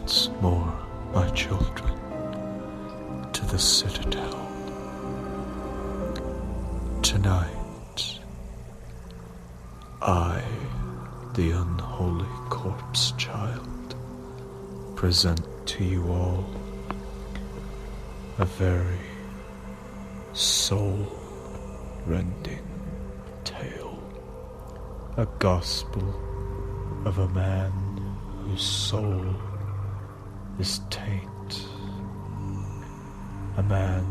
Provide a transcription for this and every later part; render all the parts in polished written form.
once more, my children, to the citadel. Tonight, I, the unholy corpse child, present to you all a very soul-rending tale, a gospel of a man whose soul is taint, a man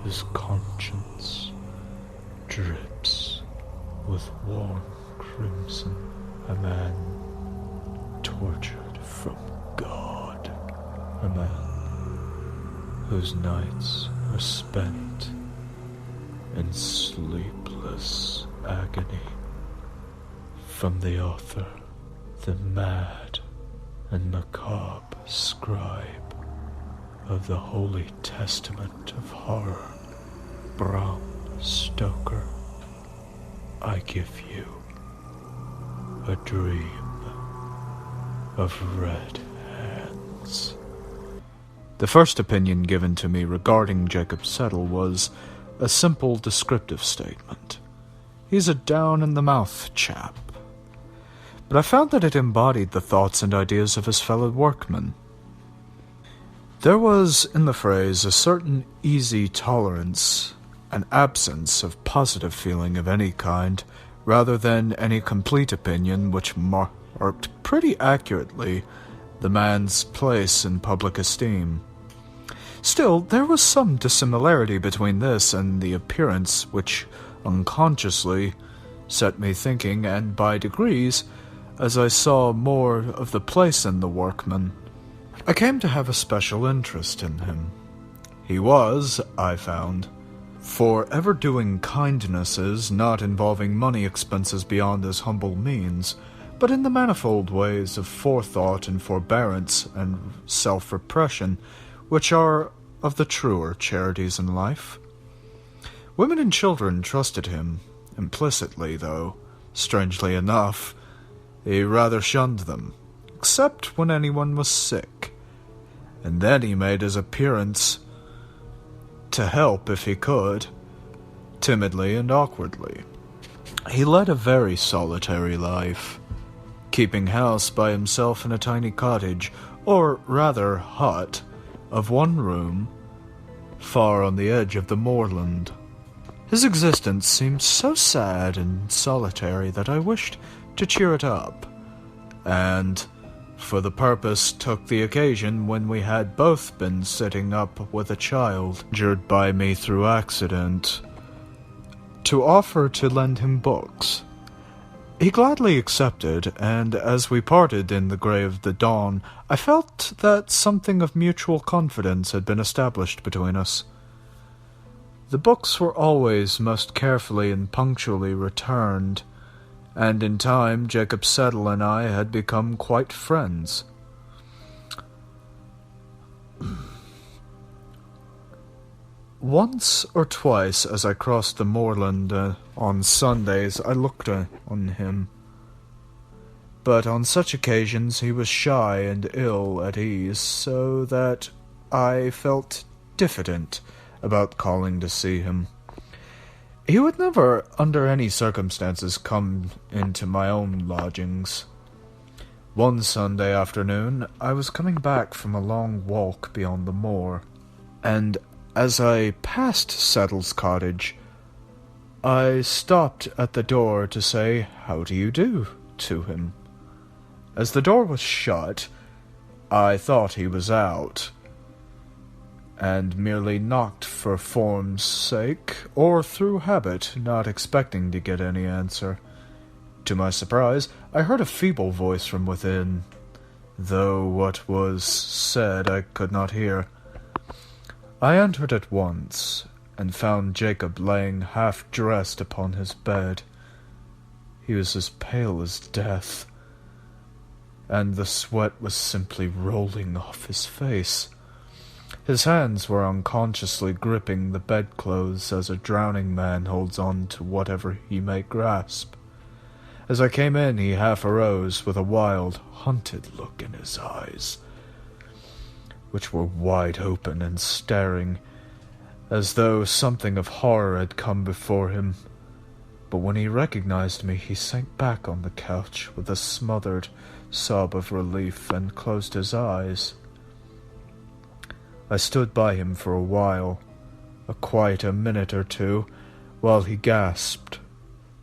whose conscience drips with warm crimson, a man tortured from God, a man whose nights are spent in sleepless agony. From the author, the mad and macabre scribe of the Holy Testament of horror, Bram Stroker, I give you a dream of red hands. The first opinion given to me regarding Jacob Settle was a simple descriptive statement. He's a down-in-the-mouth chap. But I found that it embodied the thoughts and ideas of his fellow workmen. There was, in the phrase, a certain easy tolerance, an absence of positive feeling of any kind, rather than any complete opinion which marked pretty accurately the man's place in public esteem. Still, there was some dissimilarity between this and the appearance which unconsciously set me thinking, and by degrees, as I saw more of the place in the workman, I came to have a special interest in him. He was, I found, forever doing kindnesses not involving money expenses beyond his humble means, but in the manifold ways of forethought and forbearance and self-repression which are of the truer charities in life. Women and children trusted him, implicitly, though, strangely enough, he rather shunned them, except when anyone was sick, and then he made his appearance to help if he could, timidly and awkwardly. He led a very solitary life, keeping house by himself in a tiny cottage, or rather hut, of one room, far on the edge of the moorland. His existence seemed so sad and solitary that I wished to cheer it up, and for the purpose took the occasion when we had both been sitting up with a child, injured by me through accident, to offer to lend him books. He gladly accepted, and as we parted in the grey of the dawn, I felt that something of mutual confidence had been established between us. The books were always most carefully and punctually returned, and in time Jacob Settle and I had become quite friends. Once or twice as I crossed the moorland on Sundays I looked on him, but on such occasions he was shy and ill at ease, so that I felt diffident about calling to see him. He would never, under any circumstances, come into my own lodgings. One Sunday afternoon, I was coming back from a long walk beyond the moor, and as I passed Settle's cottage, I stopped at the door to say, "How do you do?" to him. As the door was shut, I thought he was out, and merely knocked for form's sake, or through habit, not expecting to get any answer. To my surprise, I heard a feeble voice from within, though what was said I could not hear. I entered at once, and found Jacob laying half-dressed upon his bed. He was as pale as death, and the sweat was simply rolling off his face. His hands were unconsciously gripping the bedclothes as a drowning man holds on to whatever he may grasp. As I came in, he half arose with a wild, hunted look in his eyes. which were wide open and staring, as though something of horror had come before him. But when he recognized me, he sank back on the couch with a smothered sob of relief and closed his eyes. I stood by him for a while, quite a minute or two, while he gasped.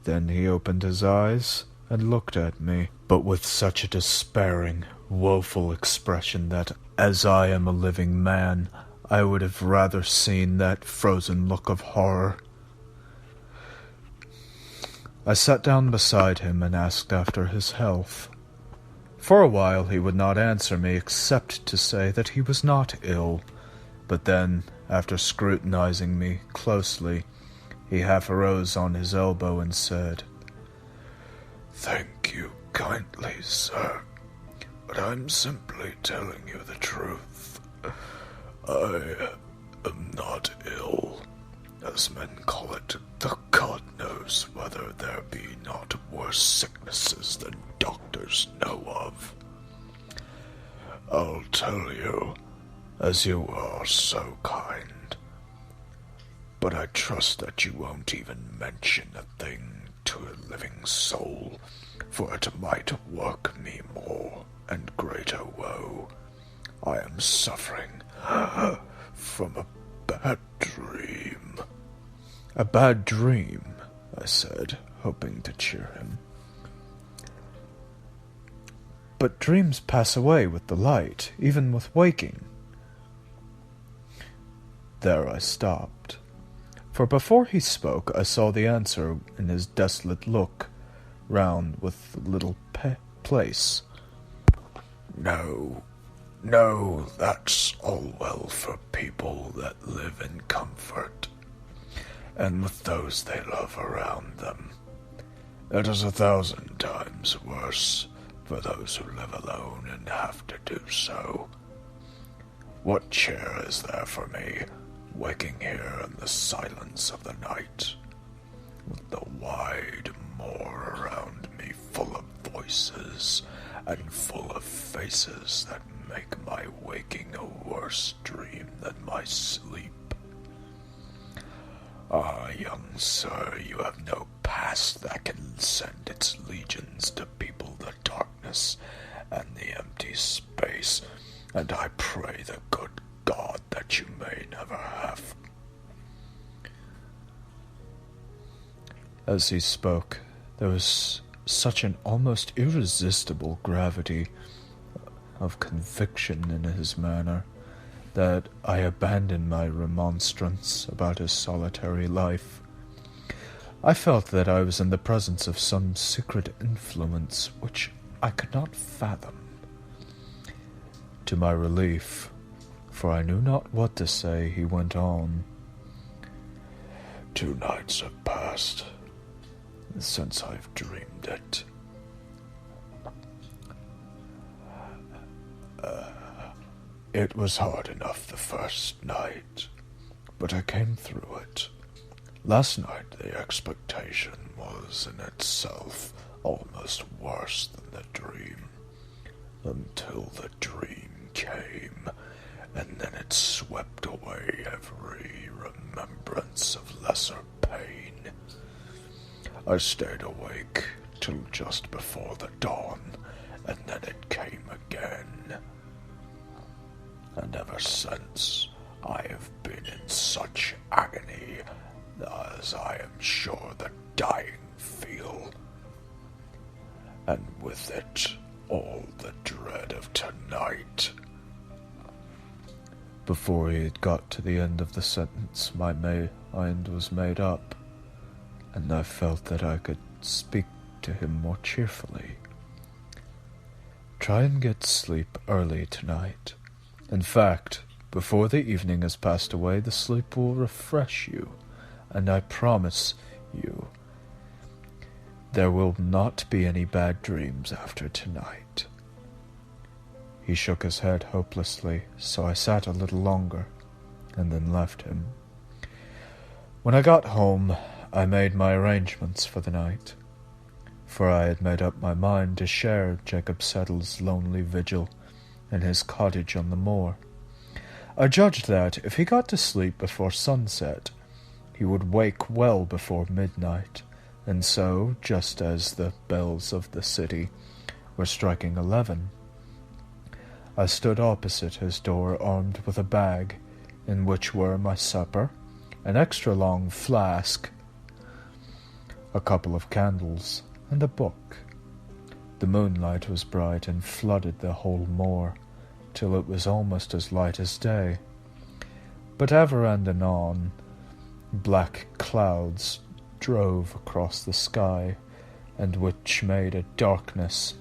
Then he opened his eyes and looked at me, but with such a despairing, woeful expression that, as I am a living man, I would have rather seen that frozen look of horror. I sat down beside him and asked after his health. For a while he would not answer me except to say that he was not ill, but then, after scrutinizing me closely, he half arose on his elbow and said, "Thank you kindly, sir, but I'm simply telling you the truth. I am not ill, as men call it, though God knows whether there be not worse sicknesses than doctors know of. I'll tell you, as you are so kind, but I trust that you won't even mention a thing to a living soul, for it might work me more and greater woe. I am suffering from a bad dream." "A bad dream?" I said, hoping to cheer him. "But dreams pass away with the light, even with waking." There I stopped, for before he spoke I saw the answer in his desolate look, round with the little place. No, that's all well for people that live in comfort, and with those they love around them. It is 1,000 times worse for those who live alone and have to do so. What cheer is there for me, waking here in the silence of the night, with the wide moor around me full of voices and full of faces that make my waking a worse dream than my sleep? Ah, young sir, you have no past that can send its legions to people the darkness and the empty space, and I pray the good God that you may never have." As he spoke, there was such an almost irresistible gravity of conviction in his manner that I abandoned my remonstrance about his solitary life. I felt that I was in the presence of some secret influence which I could not fathom. To my relief, for I knew not what to say, he went on. 2 nights have passed since I've dreamed it. It was hard enough the first night, but I came through it. Last night the expectation was in itself almost worse than the dream, until the dream came, and then it swept away every remembrance of lesser pain. I stayed awake till just before the dawn, and then it came again. And ever since, I have been in such agony as I am sure the dying feel, and with it all the dread of tonight. Before he had got to the end of the sentence, my mind was made up, and I felt that I could speak to him more cheerfully. "Try and get sleep early tonight. In fact, before the evening has passed away, the sleep will refresh you, and I promise you there will not be any bad dreams after tonight." He shook his head hopelessly, so I sat a little longer, and then left him. When I got home, I made my arrangements for the night, for I had made up my mind to share Jacob Settle's lonely vigil in his cottage on the moor. I judged that if he got to sleep before sunset, he would wake well before midnight, and so, just as the bells of the city were striking 11, I stood opposite his door armed with a bag, in which were my supper, an extra-long flask, a couple of candles, and a book. The moonlight was bright and flooded the whole moor, till it was almost as light as day. But ever and anon, black clouds drove across the sky, and which made a darkness,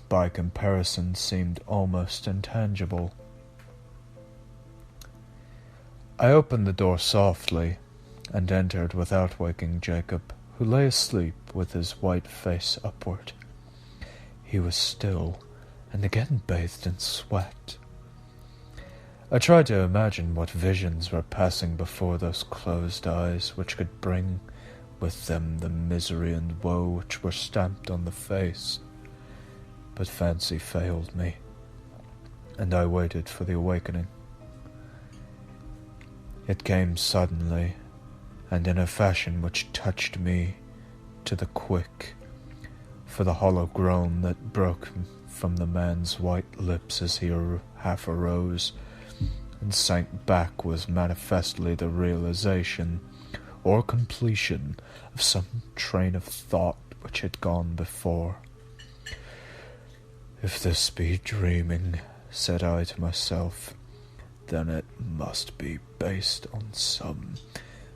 by comparison, seemed almost intangible. I opened the door softly, and entered without waking Jacob, who lay asleep with his white face upward. He was still, and again bathed in sweat. I tried to imagine what visions were passing before those closed eyes, which could bring with them the misery and woe which were stamped on the face. But fancy failed me, and I waited for the awakening. It came suddenly, and in a fashion which touched me to the quick, for the hollow groan that broke from the man's white lips as he half arose and sank back was manifestly the realization or completion of some train of thought which had gone before. "If this be dreaming," said I to myself, "then it must be based on some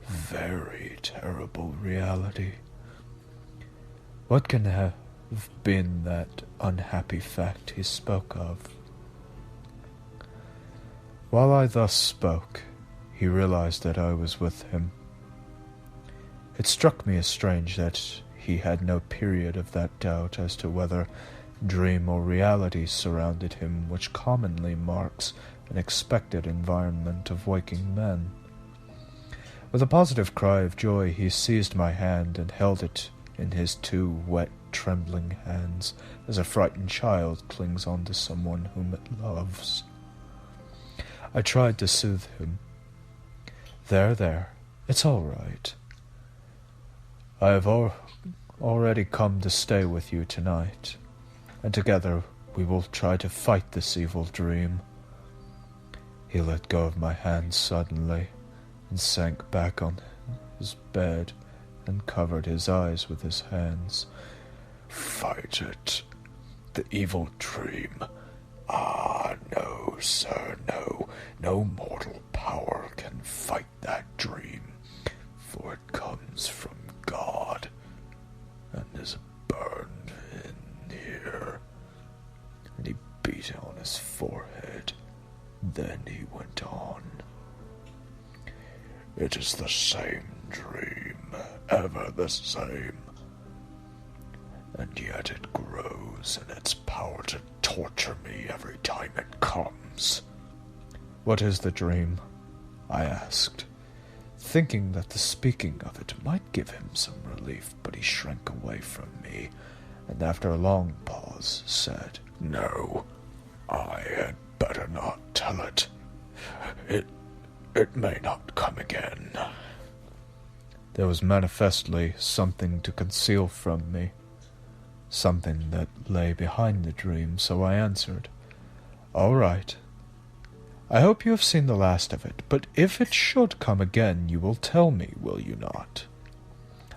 very terrible reality. What can have been that unhappy fact he spoke of?" While I thus spoke, he realized that I was with him. It struck me as strange that he had no period of that doubt as to whether dream or reality surrounded him which commonly marks an expected environment of waking men. With a positive cry of joy, he seized my hand and held it in his two wet, trembling hands, as a frightened child clings on to someone whom it loves. I tried to soothe him. There, it's all right. I have already come to stay with you tonight, and together we will try to fight this evil dream." He let go of my hand suddenly, and sank back on his bed, and covered his eyes with his hands. "Fight it? The evil dream? Ah, no, sir, no. No mortal power can fight that dream, for it comes from God, and is burned in here." And he beat on his forehead. Then he went on. "It is the same dream, ever the same, and yet it grows in its power to torture me every time it comes." "What is the dream?" I asked, thinking that the speaking of it might give him some relief, but he shrank away from me, and after a long pause said, "No, I had better not tell it. It may not come again." There was manifestly something to conceal from me, something that lay behind the dream, so I answered, "All right. I hope you have seen the last of it, but if it should come again, you will tell me, will you not?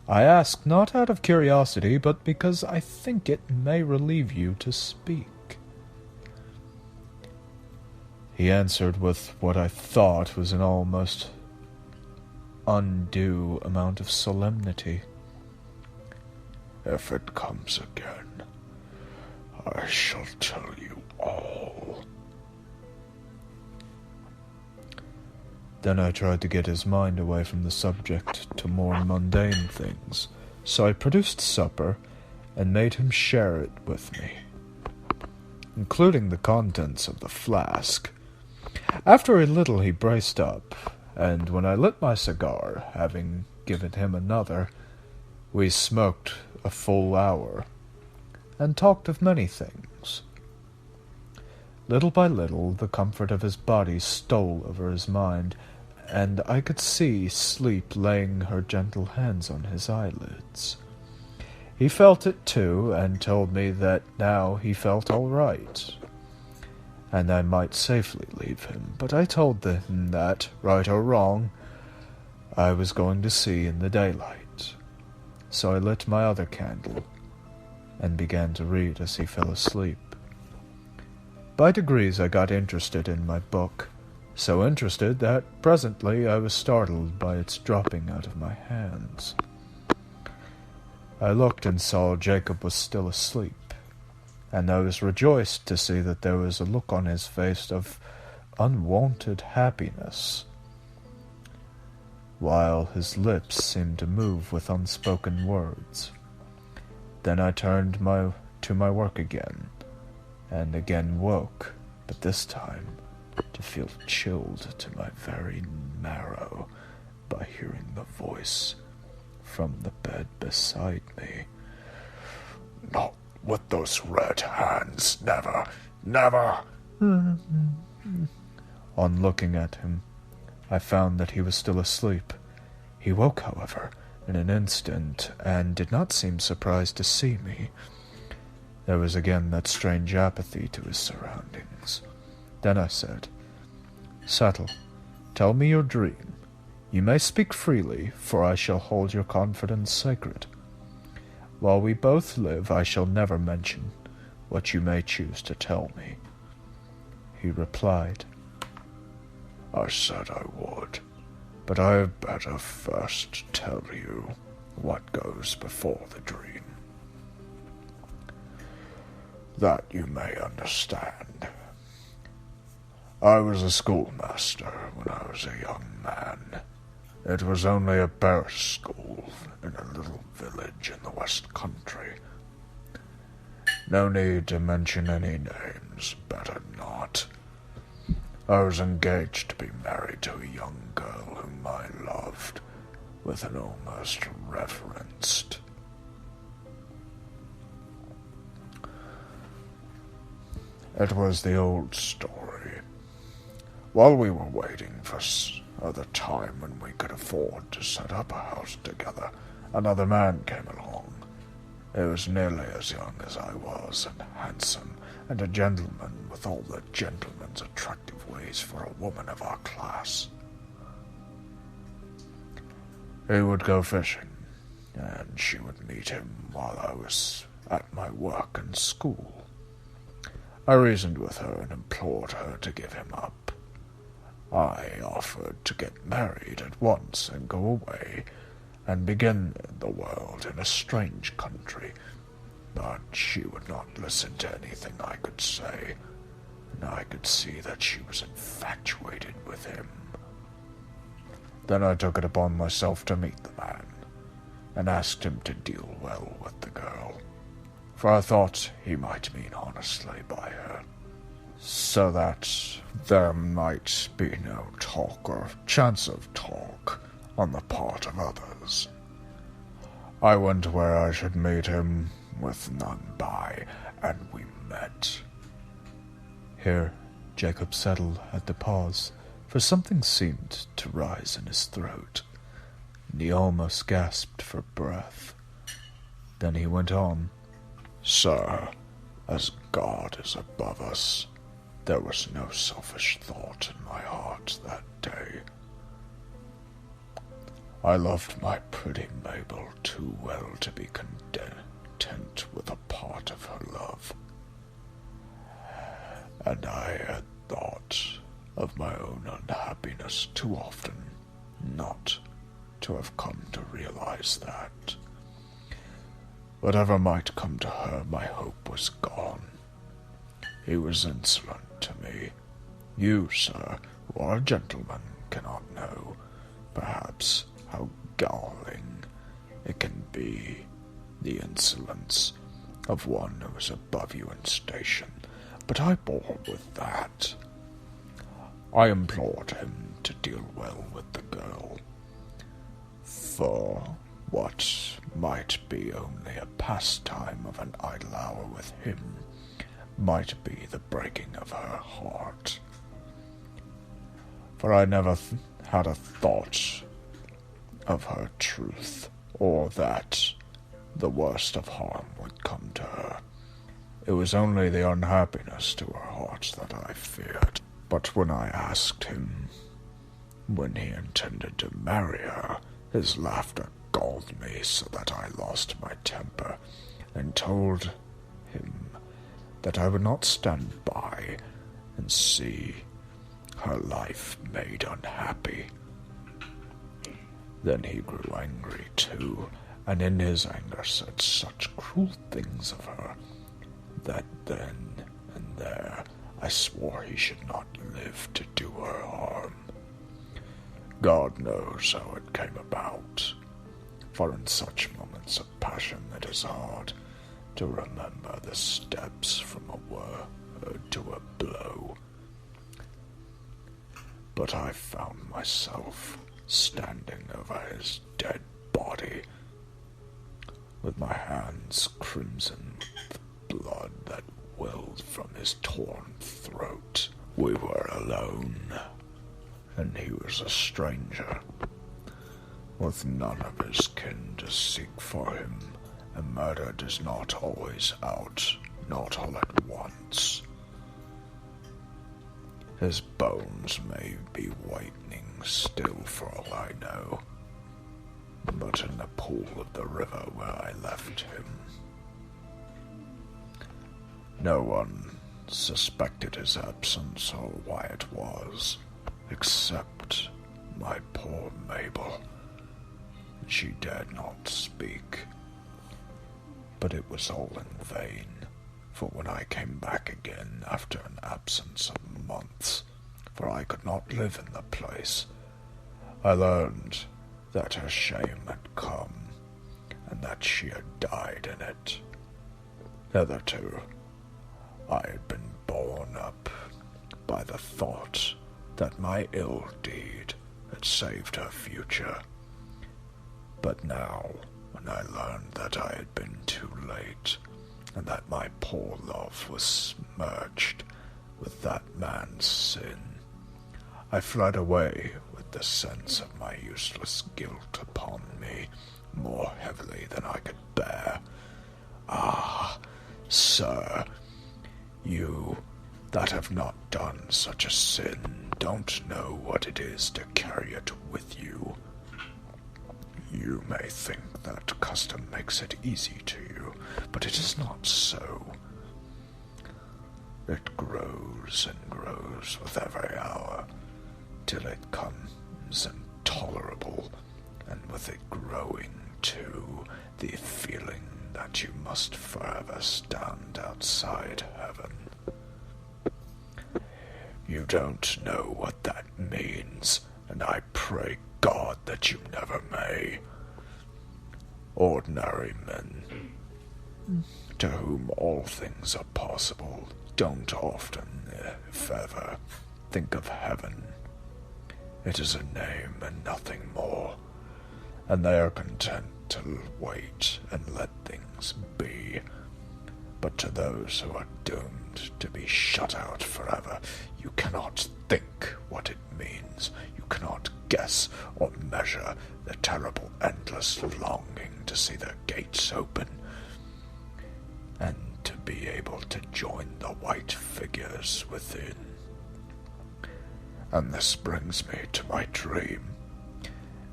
I ask not out of curiosity, but because I think it may relieve you to speak." He answered with what I thought was an almost undue amount of solemnity. "If it comes again, I shall tell you all." Then I tried to get his mind away from the subject to more mundane things, so I produced supper and made him share it with me, including the contents of the flask. After a little he braced up, and when I lit my cigar, having given him another, we smoked a full hour, and talked of many things. Little by little, the comfort of his body stole over his mind, and I could see sleep laying her gentle hands on his eyelids. He felt it too, and told me that now he felt all right, and I might safely leave him. But I told him that, right or wrong, I was going to see in the daylight. So I lit my other candle and began to read as he fell asleep. By degrees I got interested in my book, so interested that presently I was startled by its dropping out of my hands. I looked and saw Jacob was still asleep, and I was rejoiced to see that there was a look on his face of unwonted happiness, while his lips seemed to move with unspoken words. Then I turned to my work again, and again woke, but this time to feel chilled to my very marrow by hearing the voice from the bed beside me. "Not with those red hands, never, never!" On looking at him, I found that he was still asleep. He woke, however, in an instant, and did not seem surprised to see me. There was again that strange apathy to his surroundings. Then I said, "Settle, tell me your dream. You may speak freely, for I shall hold your confidence sacred. While we both live, I shall never mention what you may choose to tell me." He replied, "I said I would, but I had better first tell you what goes before the dream, that you may understand. I was a schoolmaster when I was a young man. It was only a parish school in a little village in the West Country. No need to mention any names, better not. I was engaged to be married to a young girl whom I loved with an almost reverenced. It was the old story. While we were waiting for the time when we could afford to set up a house together, another man came along. He was nearly as young as I was, and handsome, and a gentleman with all the gentleman's attractive ways for a woman of our class. He would go fishing, and she would meet him while I was at my work and school. I reasoned with her and implored her to give him up. I offered to get married at once and go away and begin the world in a strange country, but she would not listen to anything I could say, and I could see that she was infatuated with him. Then I took it upon myself to meet the man, and asked him to deal well with the girl, for I thought he might mean honestly by her, so that there might be no talk or chance of talk on the part of others. I went where I should meet him, with none by, and we met." Here Jacob settled at the pause, for something seemed to rise in his throat, and he almost gasped for breath. Then he went on, "Sir, as God is above us, there was no selfish thought in my heart that day. I loved my pretty Mabel too well to be content with a part of her love, and I had thought of my own unhappiness too often not to have come to realize that. Whatever might come to her, my hope was gone. He was insolent to me. You, sir, who are a gentleman, cannot know, perhaps, how galling it can be, the insolence of one who is above you in station, but I bore with that. I implored him to deal well with the girl, for what might be only a pastime of an idle hour with him might be the breaking of her heart. For I never had a thought of her truth, or that the worst of harm would come to her. It was only the unhappiness to her heart that I feared. But when I asked him when he intended to marry her, his laughter galled me so that I lost my temper, and told him that I would not stand by and see her life made unhappy. Then he grew angry too, and in his anger said such cruel things of her, that then and there I swore he should not live to do her harm. God knows how it came about, for in such moments of passion it is hard to remember the steps from a word to a blow. But I found myself standing over his dead body, with my hands crimson with blood that welled from his torn throat. We were alone, and he was a stranger, with none of his kin to seek for him, and murder does not always out, not all at once. His bones may be whitening still for all I know, but in the pool of the river where I left him, no one suspected his absence or why it was, except my poor Mabel. She dared not speak, but it was all in vain, for when I came back again after an absence of months, for I could not live in the place, I learned that her shame had come, and that she had died in it. Hitherto, I had been borne up by the thought that my ill deed had saved her future. But now, when I learned that I had been too late, and that my poor love was smirched with that man's sin, I fled away with the sense of my useless guilt upon me more heavily than I could bear. Ah, sir, you that have not done such a sin don't know what it is to carry it with you. You may think that custom makes it easy to you, but it is not so. It grows and grows with every hour, till it comes intolerable, and with it growing, too, the feeling that you must forever stand outside heaven. You don't know what that means, and I pray God that you never may. Ordinary men, to whom all things are possible, don't often, if ever, think of heaven. It is a name and nothing more, and they are content to wait and let things be. But to those who are doomed to be shut out forever, you cannot think what it means. You cannot guess or measure the terrible endless longing to see their gates open, and to be able to join the white figures within. And this brings me to my dream.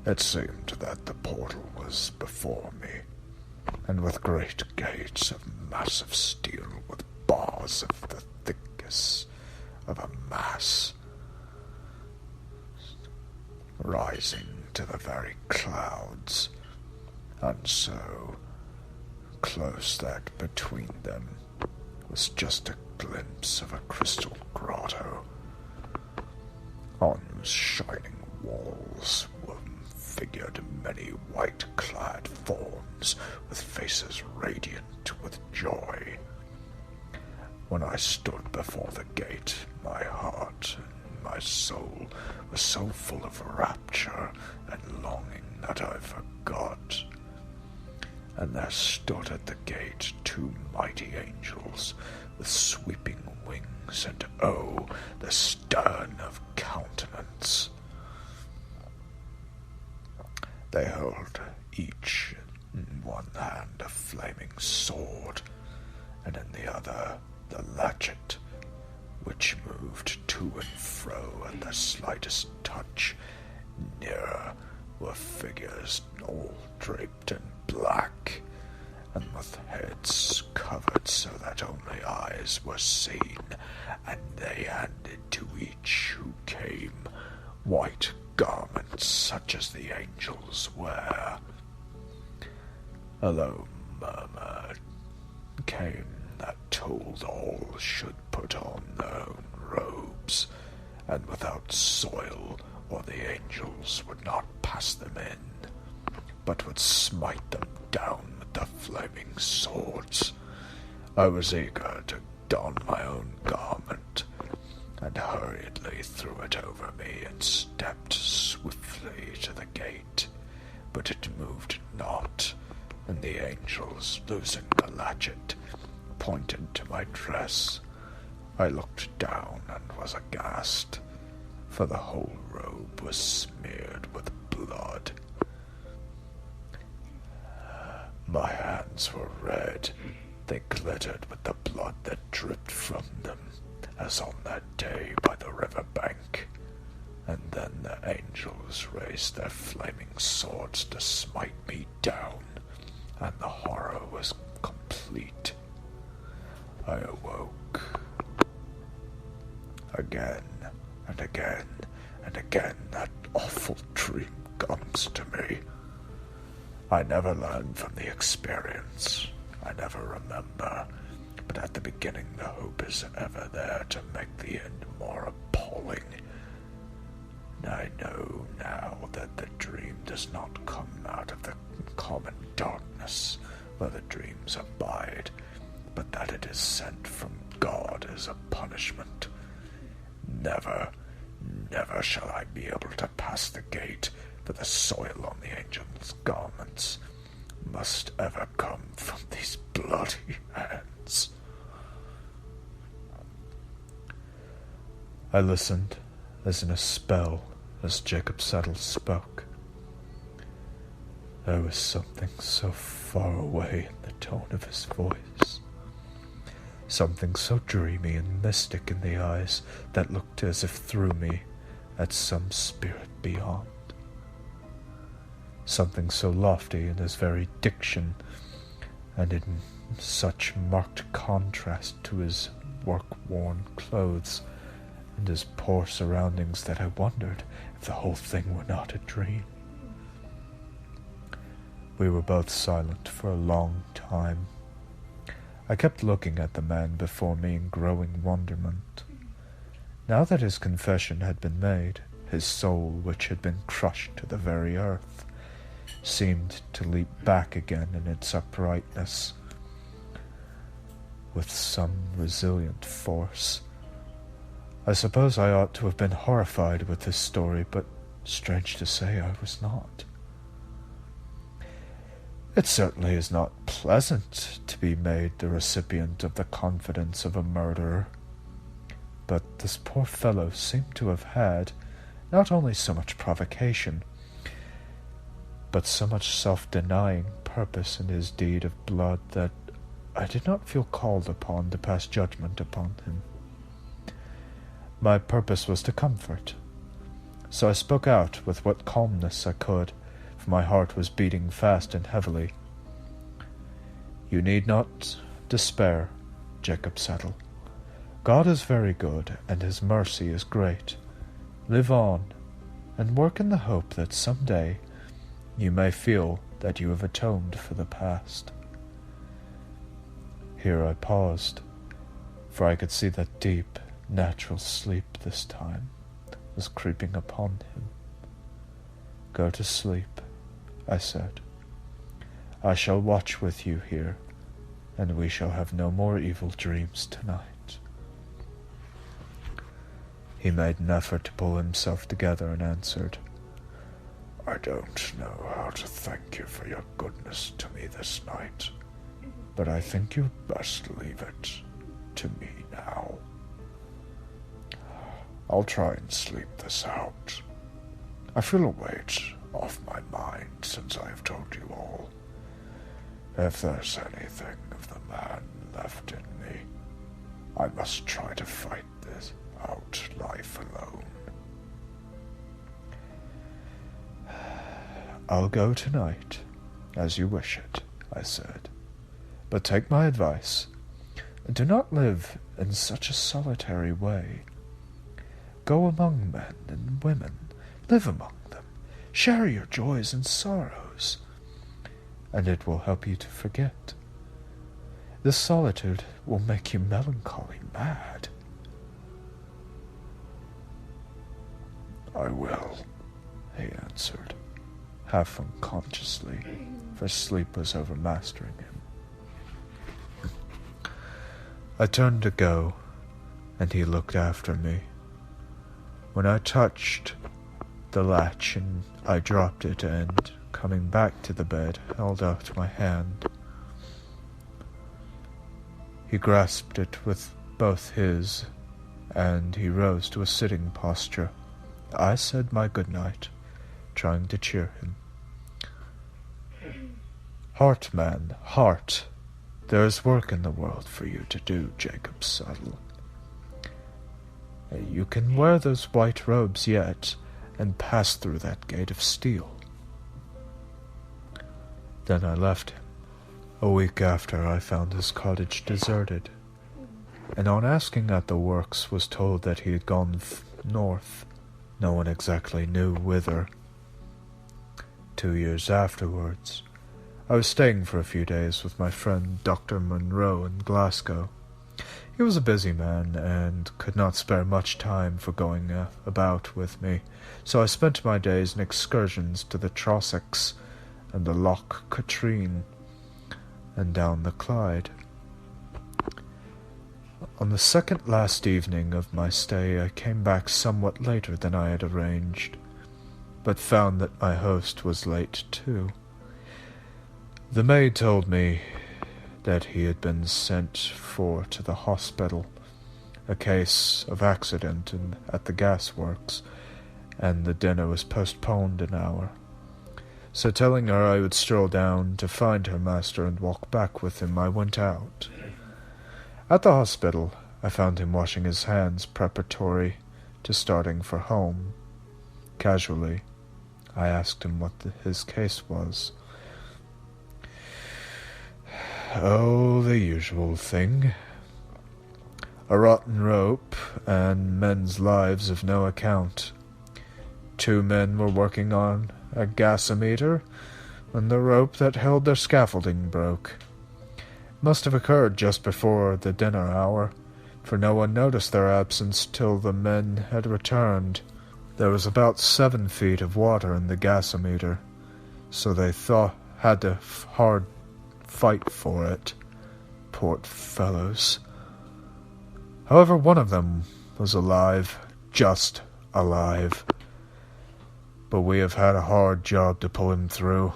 It seemed that the portal was before me, and with great gates of massive steel, with bars of the thickness of a mass, rising to the very clouds, and so close that between them was just a glimpse of a crystal grotto, on whose shining walls were figured many white-clad forms with faces radiant with joy. When I stood before the gate, my heart and my soul were so full of rapture and longing that I forgot. and there stood at the gate 2 mighty angels with sweeping wings, and oh, the stern of countenance! They held each in one hand a flaming sword, and in the other the latchet, which moved to and fro at the slightest touch. Nearer were figures all draped in black, and with heads covered so that only eyes were seen, and they handed to each who came white garments such as the angels wear. A low murmur came that told all should put on their own robes, and without soil, or the angels would not pass them in, but would smite them down with the flaming swords. I was eager to don my own garment, and hurriedly threw it over me and stepped swiftly to the gate, but it moved not, and the angels, losing the latchet, pointed to my dress. I looked down and was aghast, for the whole robe was smeared with blood. My hands were red, they glittered with the blood that dripped from them, as on that day by the river bank. And then the angels raised their flaming swords to smite me down, and the horror was complete. I awoke. Again and again and again that awful dream comes to me. I never learn from the experience. I never remember. But at the beginning the hope is ever there to make the end more appalling. I know now that the dream does not come out of the common darkness where the dreams abide, but that it is sent from God as a punishment. Never, never shall I be able to pass the gate, for the soil on the angels' garments must ever come from these bloody hands. I listened, as in a spell, as Jacob Settle spoke. There was something so far away in the tone of his voice, something so dreamy and mystic in the eyes that looked as if through me at some spirit beyond, something so lofty in his very diction, and in such marked contrast to his work-worn clothes and his poor surroundings that I wondered if the whole thing were not a dream. We were both silent for a long time. I kept looking at the man before me in growing wonderment. Now that his confession had been made, his soul, which had been crushed to the very earth, seemed to leap back again in its uprightness with some resilient force. I suppose I ought to have been horrified with this story, but strange to say, I was not. It certainly is not pleasant to be made the recipient of the confidence of a murderer, but this poor fellow seemed to have had not only so much provocation, but so much self-denying purpose in his deed of blood that I did not feel called upon to pass judgment upon him. My purpose was to comfort, so I spoke out with what calmness I could, for my heart was beating fast and heavily. You need not despair, Jacob Settle. God is very good, and his mercy is great. Live on, and work in the hope that some day you may feel that you have atoned for the past. Here I paused, for I could see that deep, natural sleep this time was creeping upon him. Go to sleep, I said. I shall watch with you here, and we shall have no more evil dreams tonight. He made an effort to pull himself together and answered, I don't know how to thank you for your goodness to me this night, but I think you'd best leave it to me now. I'll try and sleep this out. I feel a weight off my mind since I have told you all. If there's anything of the man left in me, I must try to fight this out life alone. I'll go tonight, as you wish it, I said. But take my advice. Do not live in such a solitary way. Go among men and women. Live among them. Share your joys and sorrows. And it will help you to forget. This solitude will make you melancholy mad. I will, he answered, half unconsciously, for sleep was overmastering him. I turned to go, and he looked after me. When I touched the latch and I dropped it and, coming back to the bed, held out my hand. He grasped it with both his, and he rose to a sitting posture. I said my good night, trying to cheer him. Heart, man, heart. There is work in the world for you to do, Jacob Subtle. You can wear those white robes yet, and pass through that gate of steel. Then I left him. A week after, I found his cottage deserted, and on asking at the works was told that he had gone north. No one exactly knew whither. 2 years afterwards, I was staying for a few days with my friend Dr. Munro in Glasgow. He was a busy man and could not spare much time for going about with me, so I spent my days in excursions to the Trossachs and the Loch Katrine and down the Clyde. On the second last evening of my stay, I came back somewhat later than I had arranged, but found that my host was late too. The maid told me that he had been sent for to the hospital, a case of accident at the gasworks, and the dinner was postponed an hour. So telling her I would stroll down to find her master and walk back with him, I went out. At the hospital, I found him washing his hands preparatory to starting for home. Casually, I asked him what his case was. Oh, the usual thing. A rotten rope, and men's lives of no account. 2 men were working on a gasometer when the rope that held their scaffolding broke. It must have occurred just before the dinner hour, for no one noticed their absence till the men had returned. There was about 7 feet of water in the gasometer, so they had to hard fight for it. Poor fellows. However, one of them was alive, just alive. But we have had a hard job to pull him through.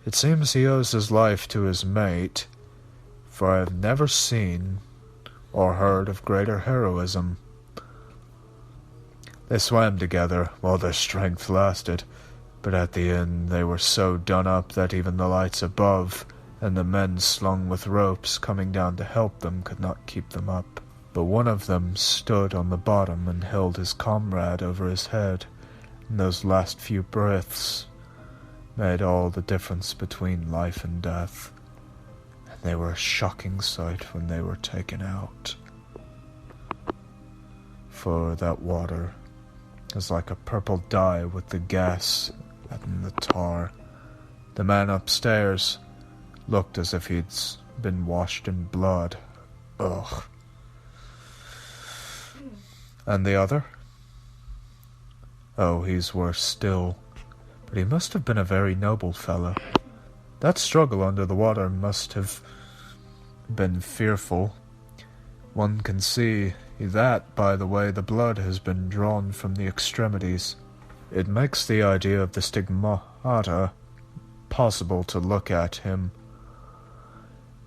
It seems he owes his life to his mate, for I have never seen or heard of greater heroism. They swam together while their strength lasted, but at the end they were so done up that even the lights above and the men slung with ropes coming down to help them could not keep them up. But one of them stood on the bottom and held his comrade over his head, and those last few breaths made all the difference between life and death, and they were a shocking sight when they were taken out. For that water is like a purple dye with the gas and the tar. The man upstairs looked as if he'd been washed in blood. Ugh. And the other? Oh, he's worse still. But he must have been a very noble fellow. That struggle under the water must have been fearful. One can see that by the way the blood has been drawn from the extremities. It makes the idea of the stigmata possible to look at him.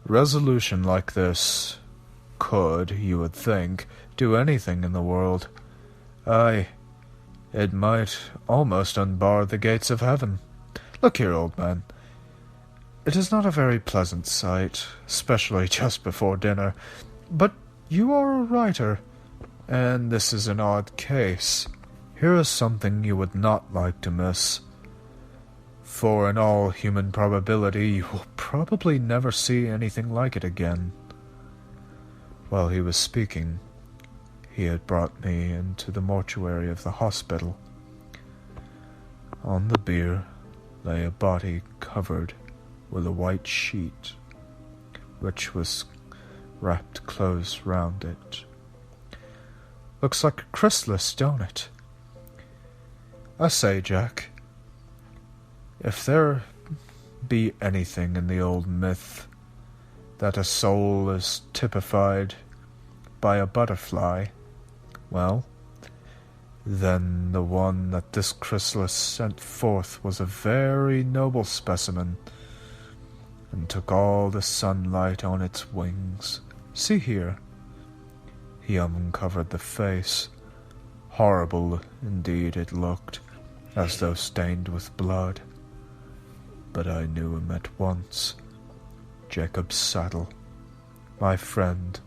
Resolution like this could, you would think, do anything in the world. Aye, it might almost unbar the gates of heaven. Look here, old man. It is not a very pleasant sight, especially just before dinner, but you are a writer, and this is an odd case. Here is something you would not like to miss. For in all human probability, you will probably never see anything like it again. While he was speaking, he had brought me into the mortuary of the hospital. On the bier lay a body covered with a white sheet, which was wrapped close round it. Looks like a chrysalis, don't it? I say, Jack, if there be anything in the old myth that a soul is typified by a butterfly, well, then the one that this chrysalis sent forth was a very noble specimen, and took all the sunlight on its wings. See here. He uncovered the face. Horrible indeed it looked, as though stained with blood. But I knew him at once. Jacob Saddle, my friend,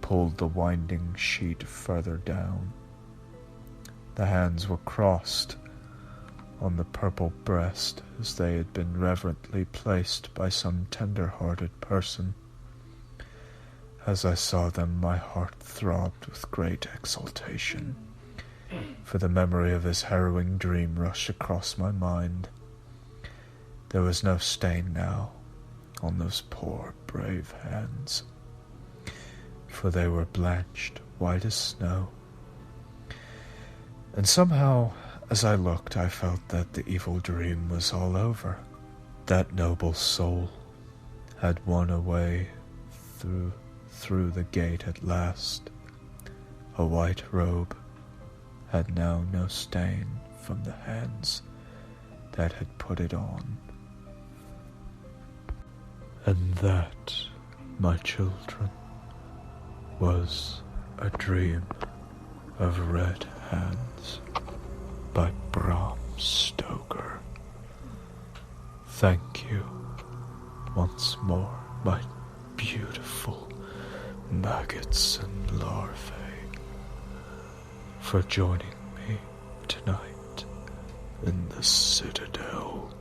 pulled the winding sheet further down. The hands were crossed on the purple breast, as they had been reverently placed by some tender-hearted person. As I saw them, my heart throbbed with great exultation, for the memory of his harrowing dream rushed across my mind. There was no stain now on those poor, brave hands, for they were blanched white as snow. And somehow, as I looked, I felt that the evil dream was all over. That noble soul had won a way through the gate at last. A white robe had now no stain from the hands that had put it on. And that, my children, was A Dream of Red Hands by Bram Stoker. Thank you once more, my beautiful maggots and larvae, for joining me tonight in the Citadel.